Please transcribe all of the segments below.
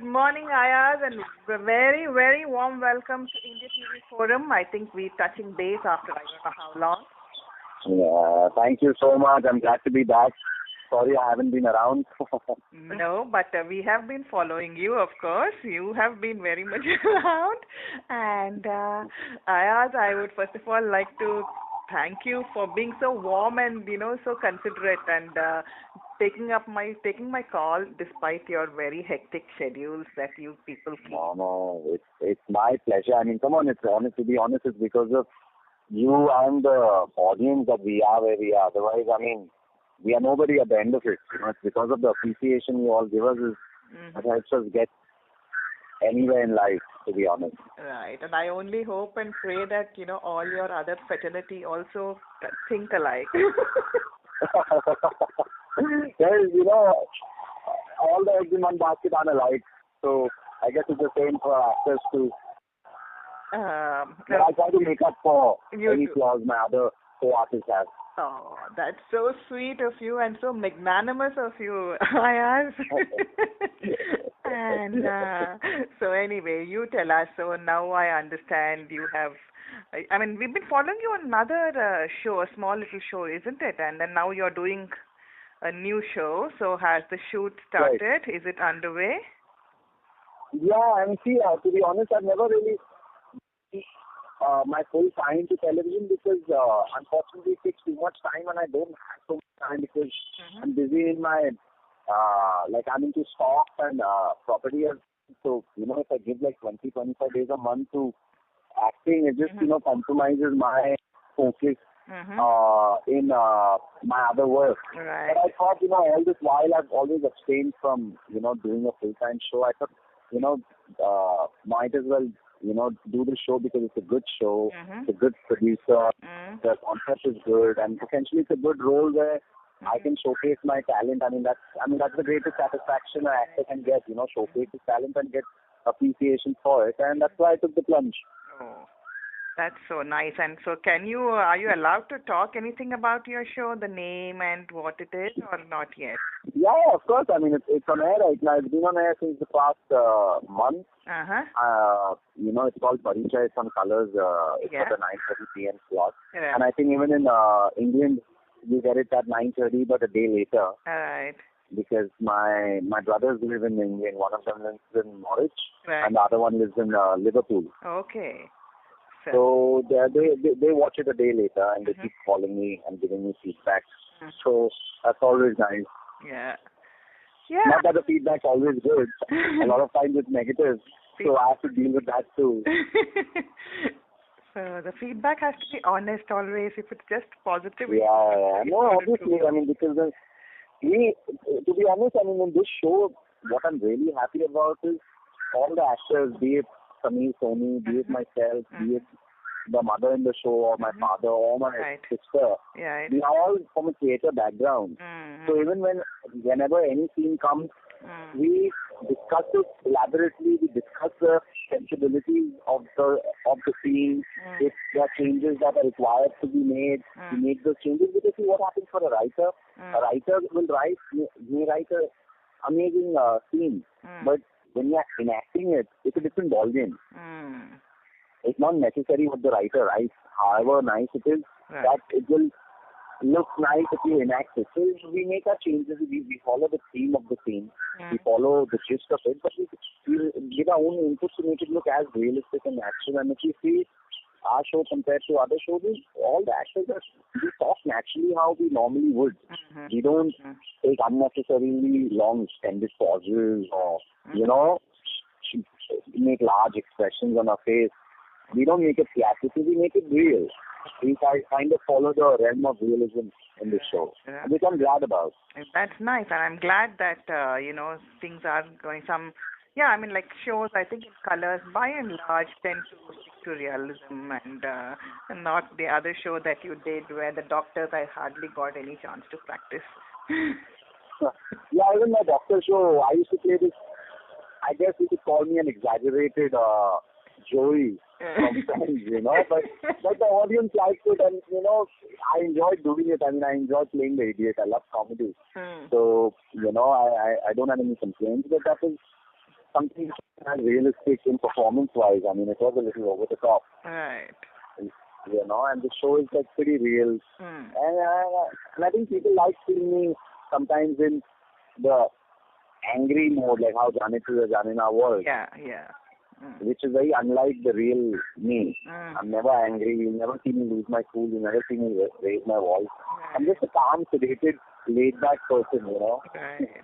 Good morning, Ayaz, and a very, very warm welcome to India TV Forum. I think we're touching base after I don't know how long. Yeah, thank you so much. I'm glad to be back. Sorry I haven't been around. No, but we have been following you, of course. You have been very much around. And Ayaz, I would first of all like to thank you for being so warm and so considerate and taking my call despite your very hectic schedules that you people keep. No, it's my pleasure. I mean, come on, to be honest, it's because of you and the audience that we are where we are. Otherwise, I mean, we are nobody at the end of it. It's because of the appreciation you all give us that helps us get anywhere in life, to be honest. Right, and I only hope and pray that all your other fraternity also think alike. Well, all the eggs in one basket are alike, so I guess it's the same for actors too. But I try to make up for any flaws my other co-artists have. Oh, that's so sweet of you and so magnanimous of you, Ayaz. And so anyway, you tell us. So now I understand you have. I mean, we've been following you on another show, a small little show, isn't it? And then now you're doing a new show. So has the shoot started? Right. Is it underway? Yeah, and see, to be honest, I've never really my full time to television because unfortunately it takes too much time and I don't have so much time because I'm busy in my I'm into stocks and property. So if I give like 20-25 days a month to acting, it just compromises my focus in my other work. Right. But I thought all this while I've always abstained from doing a full time show. I thought might as well do the show because it's a good show, it's a good producer, the concept is good, and potentially it's a good role where I can showcase my talent. I mean that's the greatest satisfaction an actor can get, showcase his talent and get appreciation for it, and that's why I took the plunge. Oh, that's so nice. And so are you allowed to talk anything about your show, the name and what it is, or not yet? Yeah, of course. I mean, it's on air right now. It's been on air since the past month. It's called Parichai. It's on Colors. It's at the 9:30 p.m. slot. Yeah. And I think even in England, you get it at 9:30, but a day later. All right. Because my brothers live in England. One of them lives in Norwich, right. and the other one lives in Liverpool. Okay. So they watch it a day later, and they keep calling me and giving me feedback. So that's always nice. Yeah. Yeah. Not that the feedback's always good. A lot of times it's negative. So I have to deal with that too. So the feedback has to be honest always. If it's just positive. Yeah. No, obviously. I mean, because to be honest, I mean, in this show, what I'm really happy about is all the actors, be it Sameer, Soni, be it myself, be it the mother in the show or my father or my sister. Yeah, we are all from a theatre background. So even whenever any scene comes, we discuss it elaborately. We discuss the sensibilities of the scene. If there are changes that are required to be made, we make those changes. Because see what happens for a writer. A writer will write an amazing scene, but when you are enacting it, it's a different ballgame. It's not necessary what the writer writes, however nice it is, that it will look nice if you enact it. So we make our changes, we follow the theme of the scene, we follow the gist of it, but we give our own input to make it look as realistic and natural. And if you see our show compared to other shows, all the actors we talk naturally how we normally would. We don't take unnecessarily long extended pauses or, make large expressions on our face. We don't make it theatrical, we make it real. We kind of follow the realm of realism in this show, which I'm glad about. That's nice, and I'm glad that, things are going like shows, I think in Colors, by and large, tend to stick to realism and not the other show that you did where the doctors, I hardly got any chance to practice. Yeah, even my doctor show, I used to play this, I guess you could call me an exaggerated Joey from Friends, but the audience liked it, and I enjoyed doing it. I mean, I enjoy playing the idiot. I love comedy, so I don't have any complaints. But that is something as realistic in performance-wise. I mean, it was a little over the top. Right. And the show is like pretty real. And I think people like seeing me sometimes in the angry mode, like how Jaane Tu Jaane Na was. Yeah. Which is very unlike the real me. I'm never angry. You'll never see me lose my cool. You'll never see me raise my voice. I'm just a calm, sedated, laid-back person, Right.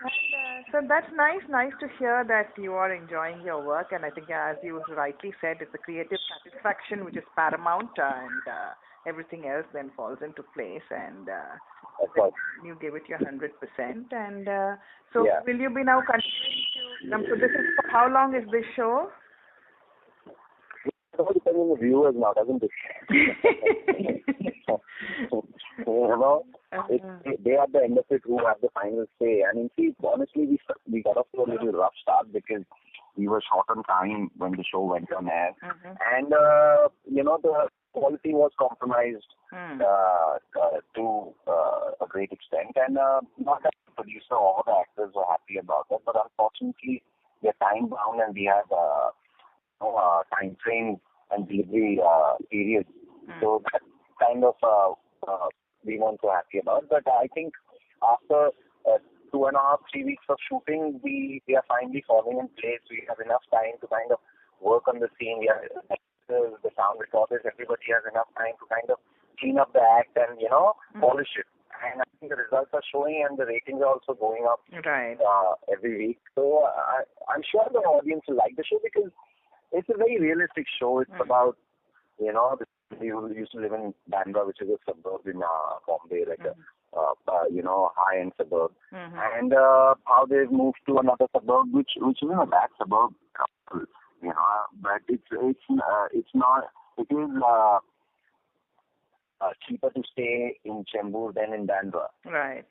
And, so that's nice to hear that you are enjoying your work, and I think, as you rightly said, it's the creative satisfaction which is paramount, and everything else then falls into place, and you give it your 100%. And so, will you be now continuing to? So, this is for how long is this show? It all depends on the viewers now, doesn't it? They at the end of it who have the final say. I mean, see, honestly, we got off to a little rough start because we were short on time when the show went on air. And, the quality was compromised to a great extent. And not that the producer or the actors were happy about that, but unfortunately, we're time bound and we have time frame and delivery periods. So that kind of we weren't so happy about. But I think after 2.5, 3 weeks of shooting, we are finally falling in place. We have enough time to kind of work on the scene. We have the sound recorders. Everybody has enough time to kind of clean up the act and polish it. And I think the results are showing, and the ratings are also going up every week. So I'm sure the audience will like the show because it's a very realistic show. It's about, you used to live in Bandra, which is a suburb in Bombay, like a high-end suburb, and how they've moved to another suburb, which isn't a bad suburb, but it's not. It is cheaper to stay in Chembur than in Bandra. Right.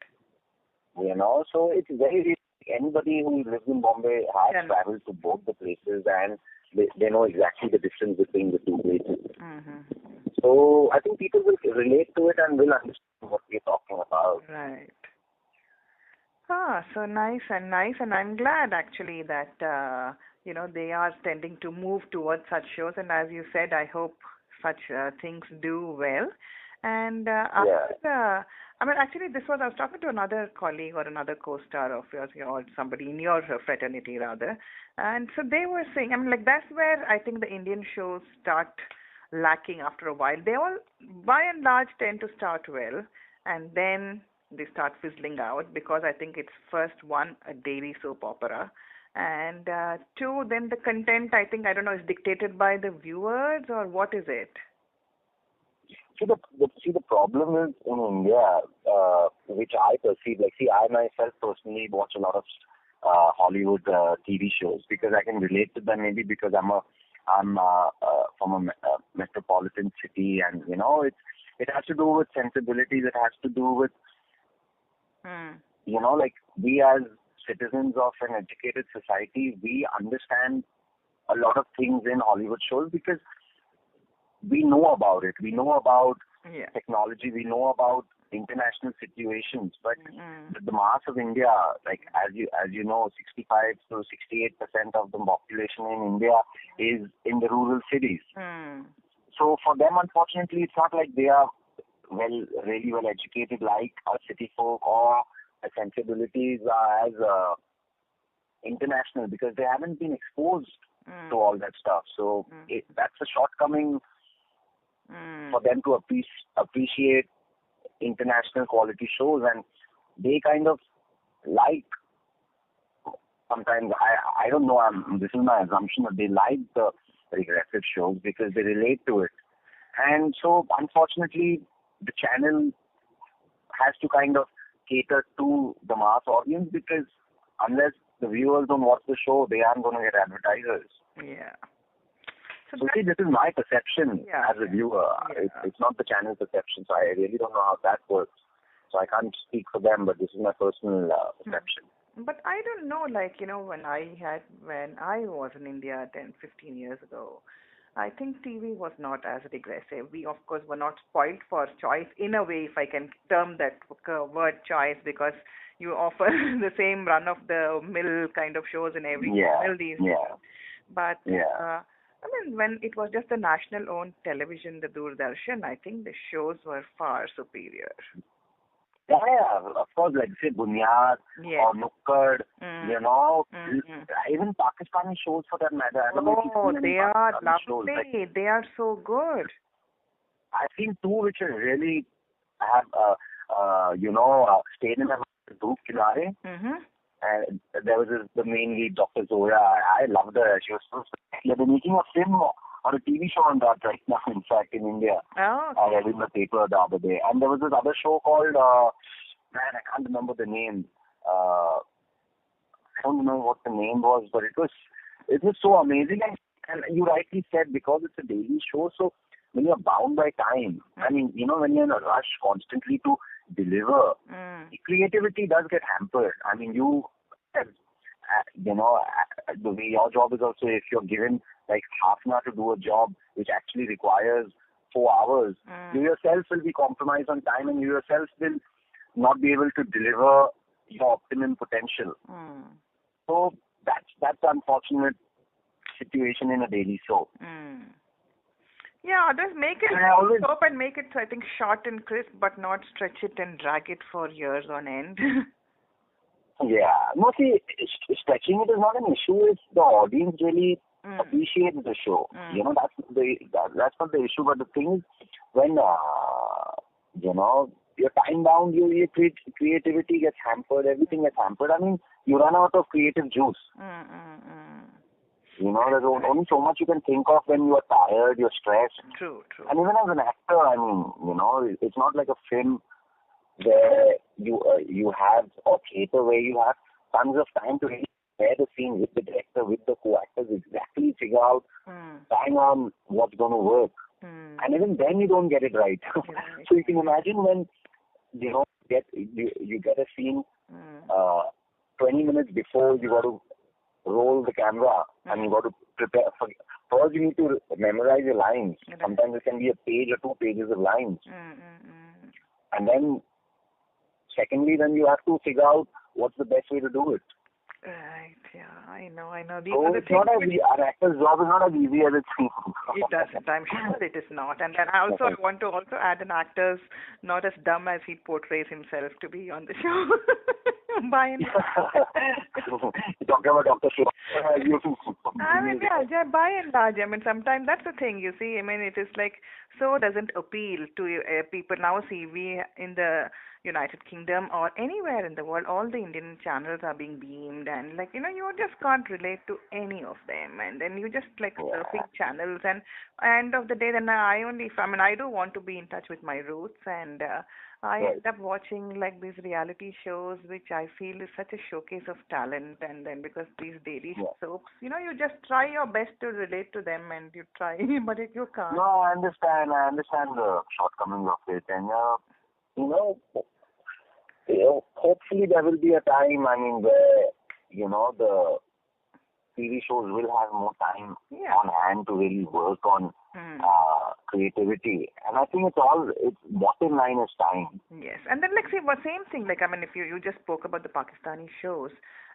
So it's very. Anybody who lives in Bombay has traveled to both the places, and they know exactly the difference between the two places. So I think people will relate to it and will understand what we're talking about. Right. So nice, and I'm glad actually that they are tending to move towards such shows. And as you said, I hope such things do well. And actually, I was talking to another colleague or another co-star of yours, or somebody in your fraternity rather, and so they were saying, that's where I think the Indian shows start lacking after a while. They all, by and large, tend to start well, and then they start fizzling out because I think it's first, one, a daily soap opera, and two, then the content, I don't know, is dictated by the viewers, or what is it? See, the problem is in India, which I perceive, I myself personally watch a lot of Hollywood TV shows because I can relate to them, maybe because I'm from a metropolitan city, and it has to do with sensibilities. It has to do with we as citizens of an educated society, we understand a lot of things in Hollywood shows because we know about it. We know about technology. We know about international situations. But the mass of India, as you know, 65 to 68% of the population in India is in the rural cities. So for them, unfortunately, it's not like they are really well educated like our city folk, or their sensibilities are as international because they haven't been exposed to all that stuff. So that's a shortcoming for them to appreciate international quality shows, and they kind of like, sometimes I don't know, this is my assumption, that they like the regressive shows because they relate to it. And so unfortunately the channel has to kind of cater to the mass audience, because unless the viewers don't watch the show, they aren't going to get advertisers. So see, this is my perception as a viewer. It's not the channel perception, so I really don't know how that works. So I can't speak for them, but this is my personal perception. But I don't know, when I was in India 10, 15 years ago, I think TV was not as regressive. We, of course, were not spoiled for choice in a way, if I can term that word choice, because you offer the same run of the mill kind of shows in every channel these days. But I mean, when it was just the national owned television, the Doordarshan, I think the shows were far superior. Of course, like say Bunyad or Nukkad, even Pakistani shows for that matter. Oh, they are lovely. Shows, like, they are so good. I've seen two which really have, stayed in the Dhoop Kinare. And there was the main lead, Dr. Zoya. I loved her. She was so spectacular. They're making a film or a TV show on that right now, in fact, in India. Oh. I read in the paper the other day. And there was this other show called, I can't remember the name. I don't know what the name was, but it was so amazing. And you rightly said, because it's a daily show, so when you're bound by time, I mean, when you're in a rush constantly to deliver, creativity does get hampered. I mean, the way your job is also, if you're given like half an hour to do a job which actually requires 4 hours, you yourself will be compromised on time, and you yourself will not be able to deliver your optimum potential. So that's the unfortunate situation in a daily show. Yeah, others make it soap and make it, I think, short and crisp, but not stretch it and drag it for years on end. No, see, stretching it is not an issue if the audience really appreciates the show. That's not the issue. But the thing is, when you're time bound, your creativity gets hampered. Everything gets hampered. I mean, you run out of creative juice. There's only so much you can think of when you are tired, you're stressed. True. And even as an actor, I mean, it's not like a film where you have, or theater where you have tons of time to really prepare the scene with the director, with the co-actors, exactly figure out, bang on what's going to work. And even then you don't get it right. So you can imagine when, you get a scene 20 minutes before you got to roll the camera, and you got to prepare. First, you need to memorize your lines. Sometimes it can be a page or 2 pages of lines. And then, secondly, then you have to figure out what's the best way to do it. Right, yeah, I know. It's not an actor's job is not as easy as it seems. It doesn't. I'm sure it is not. And then I want to add an actor's not as dumb as he portrays himself to be on the show. By and large. You're talking about Dr. Shiva. I mean, yeah, by and large. I mean, sometimes that's the thing, you see. I mean, it is like, so doesn't appeal to people. Now, see, we in the United Kingdom or anywhere in the world, all the Indian channels are being beamed, and like, you just can't relate to any of them, and then you just like surfing channels, and end of the day, then I do want to be in touch with my roots, and I end up watching like these reality shows, which I feel is such a showcase of talent, and then because these daily soaps, you just try your best to relate to them, and you try, but if you can't. No, I understand the shortcomings of it, and hopefully there will be a time, I mean, where, the TV shows will have more time on hand to really work on creativity. And I think it's bottom line is time. Yes. And then, same thing, I mean, if you just spoke about the Pakistani shows,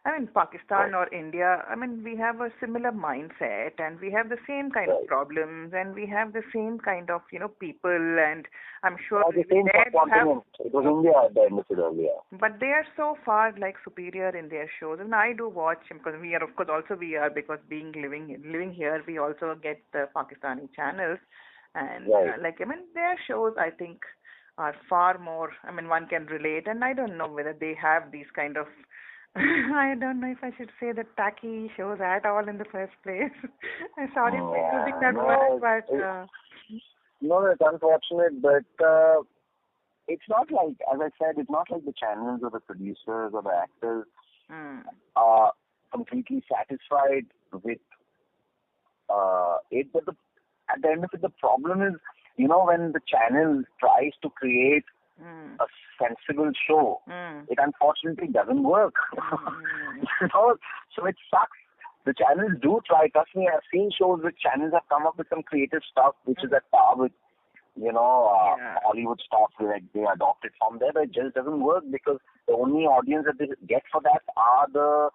I mean, Pakistan or India, I mean, we have a similar mindset, and we have the same kind of problems, and we have the same kind of, people, and I'm sure the same continent. It was India at the end of it earlier. But they are so far superior in their shows, and I do watch because we are, of course, because living here, we also get the Pakistani channels, and their shows, I think, are far more. I mean, one can relate, and I don't know whether they have these kind of. I don't know if I should say the tacky shows at all in the first place. I'm sorry for using that word, but... No, it's unfortunate, but it's not like, as I said, it's not like the channels or the producers or the actors are completely satisfied with it. But at the end of it, the problem is, when the channel tries to create a sensible show, it unfortunately doesn't work. So it sucks. The channels do try. Trust me, I've seen shows which channels have come up with some creative stuff which is at par with Yeah. Hollywood stuff, like they adopt it from there, but it just doesn't work because the only audience that they get for that are the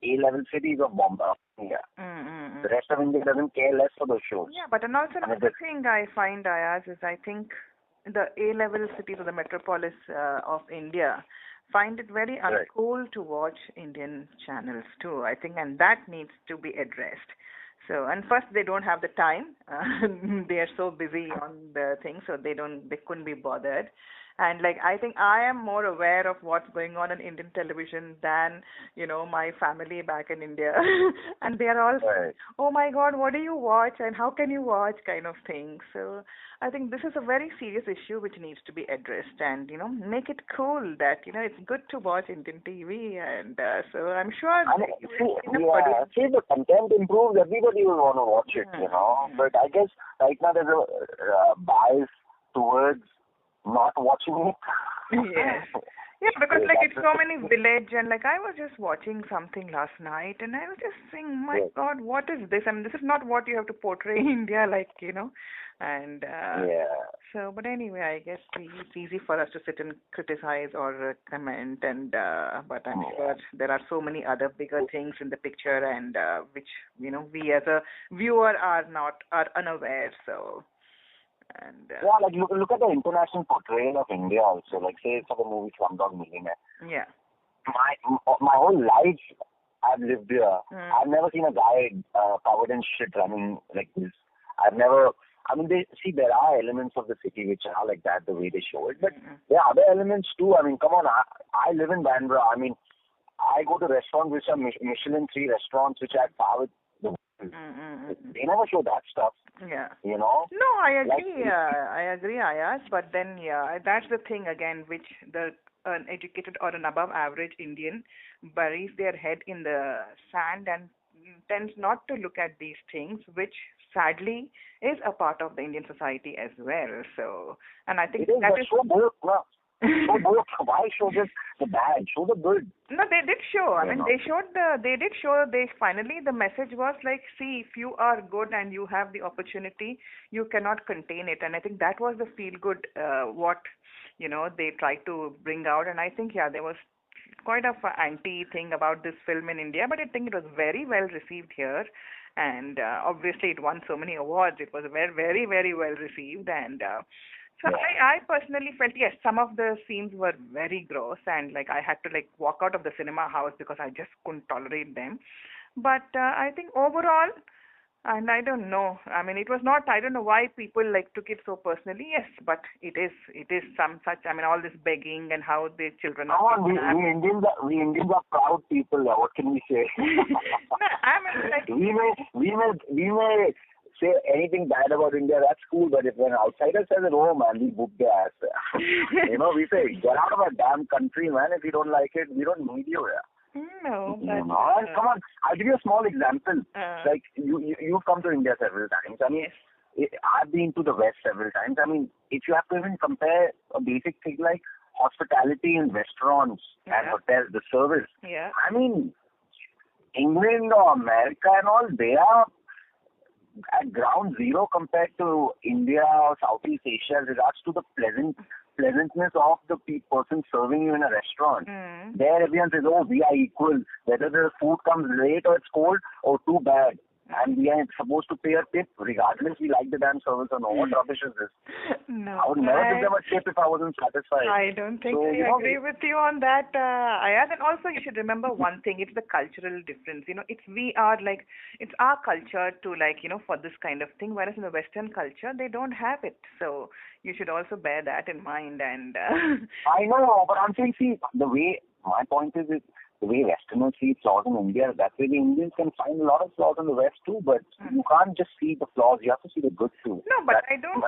A-level cities of Bombay, India. Mm-hmm. The rest of India doesn't care less for those shows. Yeah, but and also And another thing I find, Ayaz, is I think the A-level cities or the metropolis of India find it very Right. uncool to watch Indian channels too, I think, and that needs to be addressed. So, and first they don't have the time. They are so busy on the thing, so they couldn't be bothered. And like I think I am more aware of what's going on Indian television than my family back in India, and they are all, Right. oh my God, what do you watch and how can you watch kind of thing. So I think this is a very serious issue which needs to be addressed, and make it cool that it's good to watch Indian TV, and so I'm sure. I mean, see, the content improves, everybody will want to watch it, But I guess right now there's a bias towards not watching it. Yes. Yeah, because like it's so many village, and like I was just watching something last night and I was just saying, my God, what is this? I mean, this is not what you have to portray India and so, but anyway, I guess it's easy for us to sit and criticize or comment, and but I'm sure there are so many other bigger things in the picture, and which we as a viewer are unaware. So. And like look at the international portrayal of India also. Like say for the movie Slumdog Millionaire. Yeah. My whole life I've lived here. I've never seen a guy covered in shit running like this. I've never. I mean, there are elements of the city which are like that, the way they show it. But there are other elements too. I mean, come on. I live in Bandra. I mean, I go to restaurants which are Michelin 3 restaurants which are at par with the. They never show that stuff. Yeah. No, I agree. I agree, Ayaz. But then, that's the thing again, which an educated or an above average Indian buries their head in the sand and tends not to look at these things, which sadly is a part of the Indian society as well. So, and I think that is. Show both. Show both. Why show just the bad? Show the good. No, they did show. I mean, they did show. Finally, the message was like, see, if you are good and you have the opportunity, you cannot contain it. And I think that was the feel good, what, they tried to bring out. And I think, there was quite of an anti thing about this film in India, but I think it was very well received here. And obviously, it won so many awards. It was very, very, very well received. And so I personally felt, yes, some of the scenes were very gross, and like I had to like walk out of the cinema house because I just couldn't tolerate them. But I think overall, and I don't know, I mean, it was not, I don't know why people like took it so personally. Yes, but it is some such, I mean, all this begging and how the children are. We Indians are proud people. What can we say? No, I mean, like, we may say anything bad about India, that's cool, but if an outsider says it, oh man, we book their ass. We say, get out of our damn country, man. If you don't like it, we don't need you here. No, but, come on, I'll give you a small example. Like, you've come to India several times. I mean, I've been to the West several times. I mean, if you have to even compare a basic thing like hospitality in restaurants and hotels, the service. Yeah. I mean, England or America and all, they are at ground zero compared to India or Southeast Asia with regards to the pleasantness of the person serving you in a restaurant. There everyone says, oh, we are equal. Whether the food comes late or it's cold or too bad. And we are supposed to pay a tip regardless we like the damn service or not. What rubbish is this? No. I would never give them a tip if I wasn't satisfied. I don't think I agree with you on that, Ayaz. And also you should remember one thing, it's the cultural difference. It's our culture to for this kind of thing, whereas in the Western culture, they don't have it. So you should also bear that in mind. And I know, but I'm saying, my point is the way Westerners see flaws in India, that way the Indians can find a lot of flaws in the West too, but you can't just see the flaws, you have to see the good too. No, but I don't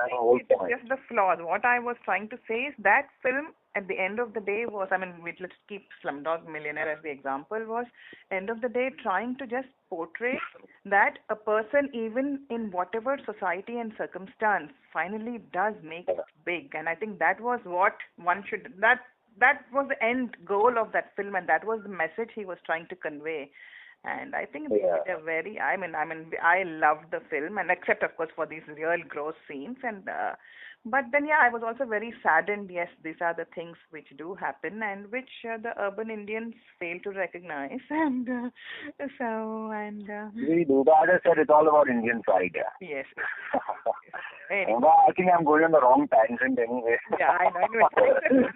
think it's just the flaws. What I was trying to say is that film at the end of the day was, let's keep Slumdog Millionaire as the example, was end of the day trying to just portray that a person, even in whatever society and circumstance, finally does make it big. And I think that was what one should, that was the end goal of that film, and that was the message he was trying to convey. And I think they did a very, I loved the film, and except of course for these real gross scenes, and but then yeah, I was also very saddened. Yes, these are the things which do happen, and which the urban Indians fail to recognize, and we do, but as I said, it's all about Indian pride. Yes. Anyway. I think I'm going on the wrong tangent anyway. Yeah, I know.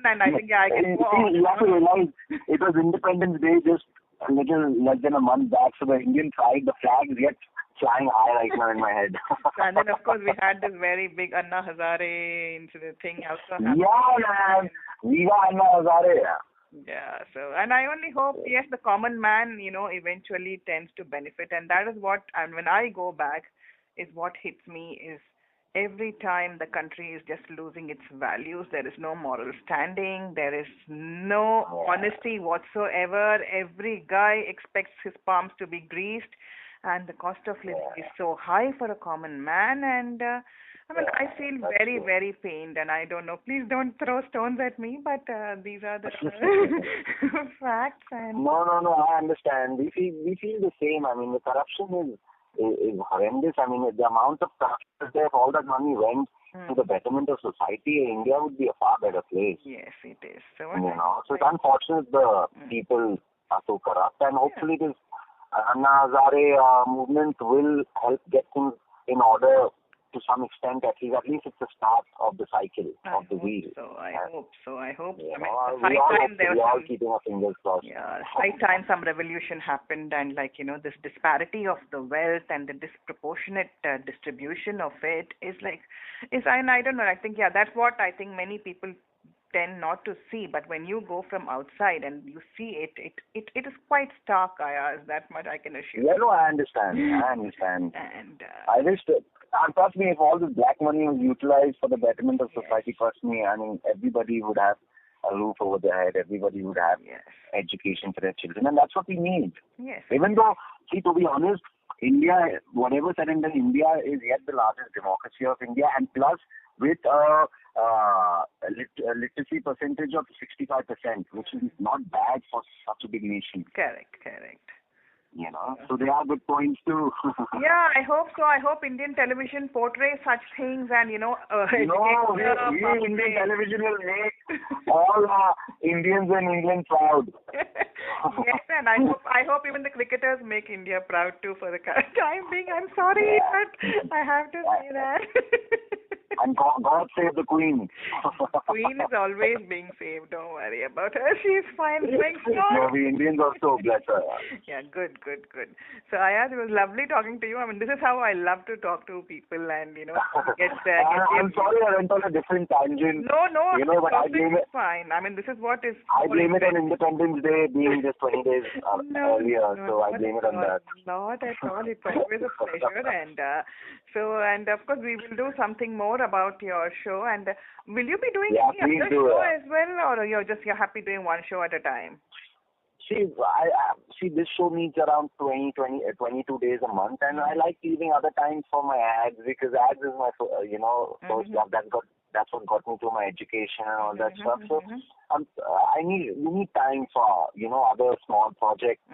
And I think I can go on. You have to realize it was Independence Day just a little less than a month back, so the Indian pride, the flag is yet flying high right now in my head. And then of course we had this very big Anna Hazare incident thing also happened. Yeah, man. Viva Anna Hazare. Yeah, so, and I only hope, yes, the common man, eventually tends to benefit, and that is what, and when I go back, is what hits me is every time the country is just losing its values, there is no moral standing, there is no honesty whatsoever. Every guy expects his palms to be greased, and the cost of living is so high for a common man, and I feel very, very pained, and I don't know, please don't throw stones at me, but these are the facts. And No, I understand. We feel the same. I mean, the corruption is horrendous. I mean, the amount of corruption there, if all that money went to the betterment of society, India would be a far better place. Yes, it is. So, so it's unfortunate the people are so corrupt, and hopefully this Anna Hazare movement will help get things in order to some extent. At least it's the start of the cycle of the wheel. I hope so. I hope. We all keeping our fingers crossed. Yeah, high time some revolution happened, and this disparity of the wealth and the disproportionate distribution of it and I don't know. I think that's what I think many people tend not to see, but when you go from outside and you see it is quite stark, Ayaz. That much I can assure. Yeah, no, I understand. And I wish that, trust me, if all this black money was utilized for the betterment of society, trust me, I mean, everybody would have a roof over their head, everybody would have education for their children, and that's what we need. Yes. Even though, see, to be honest, India, whatever said and done, India is yet the largest democracy of India, and plus with a literacy percentage of 65%, which is not bad for such a big nation. Correct. So they are good points too. Yeah, I hope so. I hope Indian television portrays such things, and Indian television will make all Indians in England proud. Yes, and I hope even the cricketers make India proud too for the time being. I'm sorry, but I have to say that. And God save the Queen. Queen is always being saved. Don't worry about her. She's fine. No, we Indians also bless her. Yeah, good. So Ayaz, it was lovely talking to you. I mean, this is how I love to talk to people, and I'm sorry I went on a different tangent. No, but I blame it. Fine. I mean, this is what is. I blame it on Independence Day being just 20 days earlier, so I blame it on that. Not at all. It's always a pleasure, and of course we will do something more about your show. And will you be doing any other show as well, or you're happy doing one show at a time? See, this show meets around 22 days a month, and I like leaving other times for my ads, because ads is my first job. That's what got me to my education and all that stuff. So we need time for other small projects,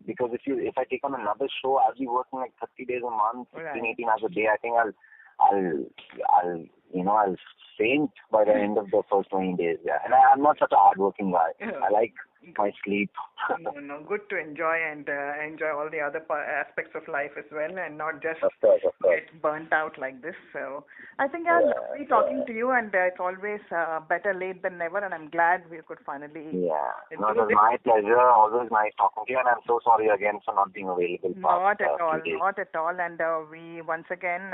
because if I take on another show, I'll be working like 30 days a month, 16, 18 hours a day. I think I'll faint by the end of the first 20 days. Yeah, and I'm not such a hardworking guy. I like my sleep. No, good to enjoy and enjoy all the other aspects of life as well, and not just get burnt out like this. So I think I'll be talking to you, and it's always better late than never, and I'm glad we could finally. Yeah, it was my pleasure. Always nice talking to you, and I'm so sorry again for not being available. Not at all. And we once again.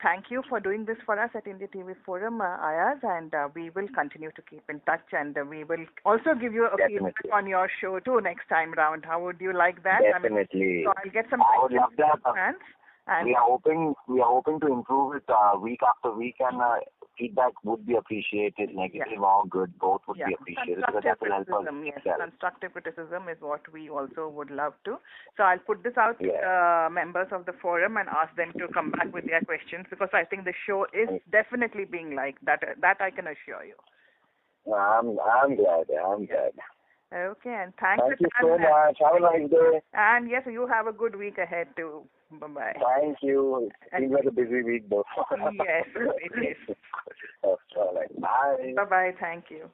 Thank you for doing this for us at India TV Forum, Ayaz, and we will continue to keep in touch, and we will also give you a feedback on your show too next time round. How would you like that? Definitely. So I'll get some. I would love that. Fans, and we are hoping to improve it week after week, and feedback would be appreciated, negative or good, both would be appreciated. That will help us. Yes, constructive criticism is what we also would love to. So I'll put this out to the members of the forum and ask them to come back with their questions, because I think the show is definitely being liked. That I can assure you. I'm glad. Okay, and thanks. Thank you so much. Have a nice day. And yes, you have a good week ahead too. Bye-bye. Thank you. It seems like a busy week though. Yes, it is. All right. Bye. Bye-bye. Thank you.